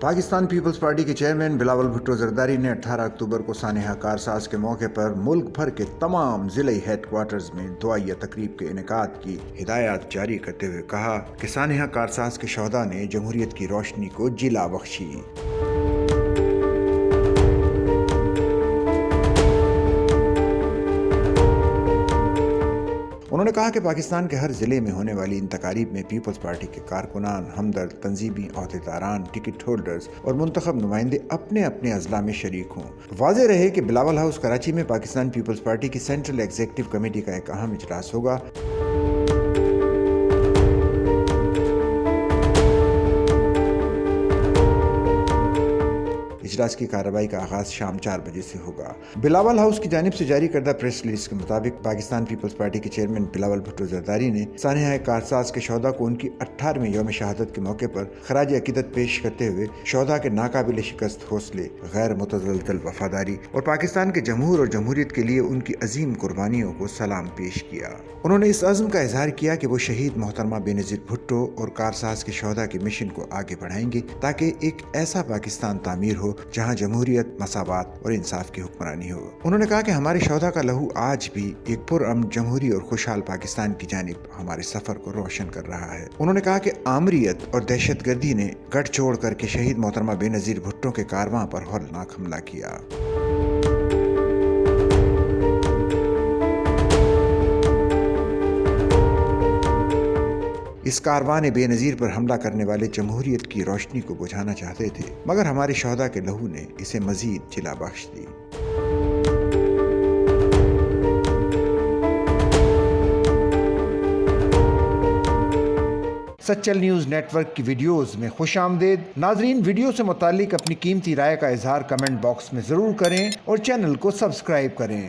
Pakistan Peoples party کے chairman Bilawal Bhutto Zardari نے 18 اکتوبر کو سانحہ کارساز کے موقع پر ملک بھر کے تمام ضلعی ہیڈ کوارٹرز میں دعائیہ تقریب کے انعقاد کی ہدایات جاری کرتے ہوئے کہا کہ سانحہ کارساز کے شہداء نے جمہوریت کی روشنی کو جلا بخشی۔ انہوں نے کہا کہ پاکستان کے ہر ضلع میں ہونے والی ان تقاریب میں پیپلز پارٹی کے کارکنان، ہمدرد، تنظیمی عہدیداران، ٹکٹ ہولڈرز اور منتخب نمائندے اپنے اپنے اضلاع میں شریک ہوں۔ واضح رہے کہ بلاول ہاؤس کراچی میں پاکستان پیپلز پارٹی کی سینٹرل ایگزیکٹو کمیٹی کا ایک اہم اجلاس ہوگا۔ اجلاس کی کارروائی کا آغاز شام 4 بجے سے ہوگا۔ بلاول ہاؤس کی جانب سے جاری کردہ پریس ریلیز کے مطابق پاکستان پیپلز پارٹی کے چیئرمین بلاول بھٹو زرداری نے سانحہ کارساز کے شہداء کو ان کی 18ویں یوم شہادت کے موقع پر خراج عقیدت پیش کرتے ہوئے شہداء کے ناقابل شکست حوصلے، غیر متزلزل وفاداری اور پاکستان کے جمہور اور جمہوریت کے لیے ان کی عظیم قربانیوں کو سلام پیش کیا۔ انہوں نے اس عزم کا اظہار کیا کہ وہ شہید محترمہ بے نظیر بھٹو اور کارساز کے شہداء کے مشن کو آگے بڑھائیں گے تاکہ ایک ایسا پاکستان تعمیر ہو جہاں جمہوریت، مساوات اور انصاف کی حکمرانی ہو۔ انہوں نے کہا کہ ہمارے شہداء کا لہو آج بھی ایک پرامن، جمہوری اور خوشحال پاکستان کی جانب ہمارے سفر کو روشن کر رہا ہے۔ انہوں نے کہا کہ آمریت اور دہشت گردی نے گٹھ چھوڑ کر کے شہید محترمہ بے نظیر بھٹو کے کارواں پر ہولناک حملہ کیا۔ اس کاروان بے نظیر پر حملہ کرنے والے جمہوریت کی روشنی کو بجھانا چاہتے تھے، مگر ہمارے شہداء کے لہو نے اسے مزید جلا بخش دی۔ سچل نیوز نیٹ ورک کی ویڈیوز میں خوش آمدید۔ ناظرین، ویڈیو سے متعلق اپنی قیمتی رائے کا اظہار کمنٹ باکس میں ضرور کریں اور چینل کو سبسکرائب کریں۔